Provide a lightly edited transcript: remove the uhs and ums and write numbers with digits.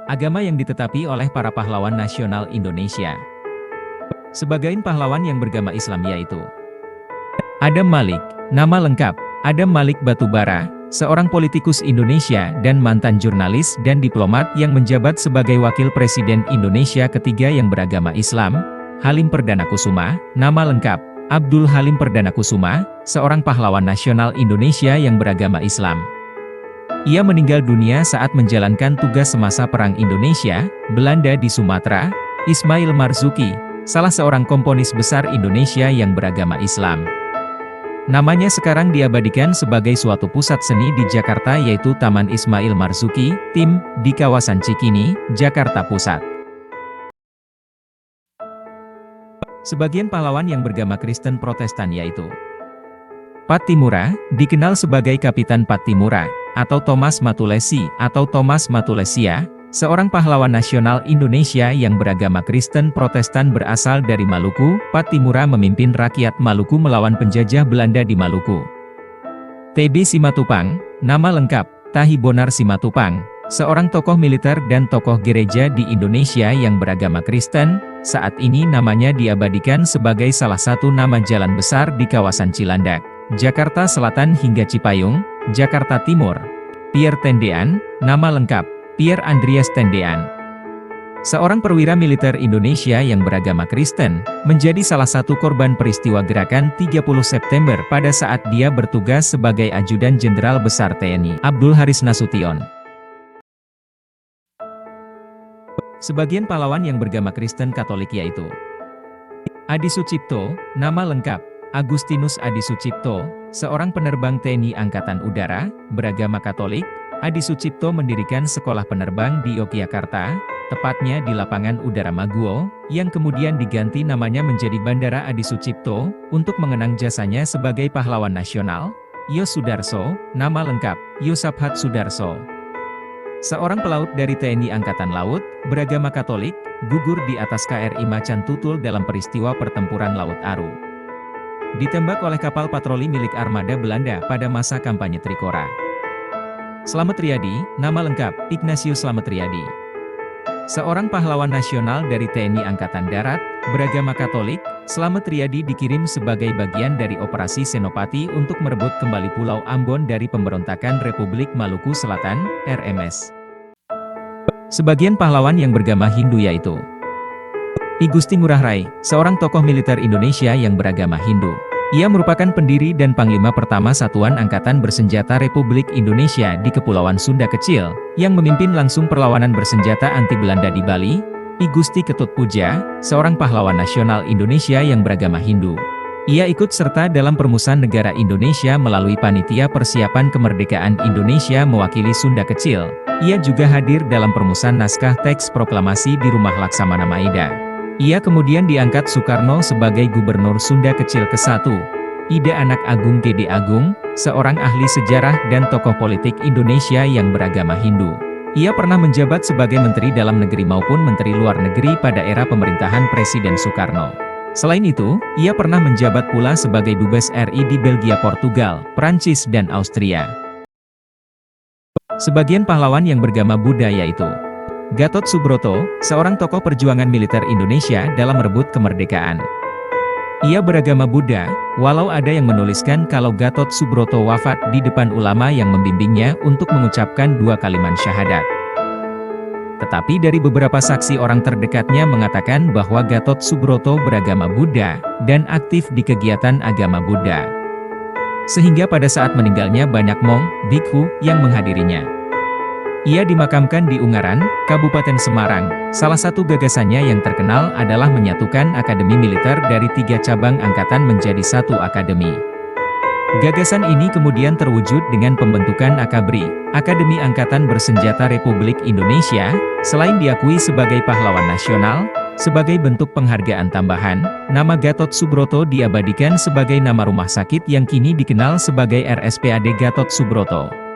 agama yang ditetapi oleh para pahlawan nasional Indonesia. Sebagian pahlawan yang beragama Islam yaitu Adam Malik, nama lengkap, Adam Malik Batubara, seorang politikus Indonesia dan mantan jurnalis dan diplomat yang menjabat sebagai Wakil Presiden Indonesia ketiga yang beragama Islam. Halim Perdana Kusuma, nama lengkap, Abdul Halim Perdana Kusuma, seorang pahlawan nasional Indonesia yang beragama Islam. Ia meninggal dunia saat menjalankan tugas semasa Perang Indonesia, Belanda di Sumatera. Ismail Marzuki, salah seorang komponis besar Indonesia yang beragama Islam. Namanya sekarang diabadikan sebagai suatu pusat seni di Jakarta yaitu Taman Ismail Marzuki, TIM, di kawasan Cikini, Jakarta Pusat. Sebagian pahlawan yang beragama Kristen Protestan yaitu Pattimura, dikenal sebagai Kapitan Pattimura, atau Thomas Matulesi, atau Thomas Matulesia, seorang pahlawan nasional Indonesia yang beragama Kristen Protestan berasal dari Maluku. Pattimura memimpin rakyat Maluku melawan penjajah Belanda di Maluku. TB Simatupang, nama lengkap, Tahi Bonar Simatupang, seorang tokoh militer dan tokoh gereja di Indonesia yang beragama Kristen. Saat ini namanya diabadikan sebagai salah satu nama jalan besar di kawasan Cilandak, Jakarta Selatan hingga Cipayung, Jakarta Timur. Pierre Tendean, nama lengkap, Pierre Andreas Tendean, seorang perwira militer Indonesia yang beragama Kristen, menjadi salah satu korban peristiwa gerakan 30 September pada saat dia bertugas sebagai Ajudan Jenderal Besar TNI, Abdul Haris Nasution. Sebagian pahlawan yang beragama Kristen Katolik yaitu Adi Sucipto, nama lengkap, Agustinus Adi Sucipto, seorang penerbang TNI Angkatan Udara, beragama Katolik. Adi Sucipto mendirikan sekolah penerbang di Yogyakarta, tepatnya di Lapangan Udara Maguwo, yang kemudian diganti namanya menjadi Bandara Adi Sucipto, untuk mengenang jasanya sebagai pahlawan nasional. Yos Sudarso, nama lengkap, Yosabhat Sudarso, seorang pelaut dari TNI Angkatan Laut, beragama Katolik, gugur di atas KRI Macan Tutul dalam peristiwa pertempuran Laut Aru. Ditembak oleh kapal patroli milik armada Belanda pada masa kampanye Trikora. Slamet Riyadi, nama lengkap, Ignatius Slamet Riyadi, seorang pahlawan nasional dari TNI Angkatan Darat, beragama Katolik. Slamet Riyadi dikirim sebagai bagian dari Operasi Senopati untuk merebut kembali Pulau Ambon dari pemberontakan Republik Maluku Selatan, RMS. Sebagian pahlawan yang beragama Hindu yaitu I Gusti Ngurah Rai, seorang tokoh militer Indonesia yang beragama Hindu. Ia merupakan pendiri dan panglima pertama Satuan Angkatan Bersenjata Republik Indonesia di Kepulauan Sunda Kecil, yang memimpin langsung perlawanan bersenjata anti Belanda di Bali. I Gusti Ketut Puja, seorang pahlawan nasional Indonesia yang beragama Hindu. Ia ikut serta dalam permusuhan negara Indonesia melalui Panitia Persiapan Kemerdekaan Indonesia mewakili Sunda Kecil. Ia juga hadir dalam permusuhan naskah teks proklamasi di Rumah Laksamana Maida. Ia kemudian diangkat Soekarno sebagai Gubernur Sunda Kecil ke-1. Ida Anak Agung Gede Agung, seorang ahli sejarah dan tokoh politik Indonesia yang beragama Hindu. Ia pernah menjabat sebagai Menteri Dalam Negeri maupun Menteri Luar Negeri pada era pemerintahan Presiden Soekarno. Selain itu, ia pernah menjabat pula sebagai Dubes RI di Belgia, Portugal, Prancis dan Austria. Sebagian pahlawan yang beragama Buddha yaitu Gatot Subroto, seorang tokoh perjuangan militer Indonesia dalam merebut kemerdekaan. Ia beragama Buddha, walau ada yang menuliskan kalau Gatot Subroto wafat di depan ulama yang membimbingnya untuk mengucapkan 2 kalimat syahadat. Tetapi dari beberapa saksi orang terdekatnya mengatakan bahwa Gatot Subroto beragama Buddha, dan aktif di kegiatan agama Buddha. Sehingga pada saat meninggalnya banyak monk, bhikkhu, yang menghadirinya. Ia dimakamkan di Ungaran, Kabupaten Semarang. Salah satu gagasannya yang terkenal adalah menyatukan akademi militer dari 3 cabang angkatan menjadi 1 akademi. Gagasan ini kemudian terwujud dengan pembentukan AKABRI, Akademi Angkatan Bersenjata Republik Indonesia. Selain diakui sebagai pahlawan nasional, sebagai bentuk penghargaan tambahan, nama Gatot Subroto diabadikan sebagai nama rumah sakit yang kini dikenal sebagai RSPAD Gatot Subroto.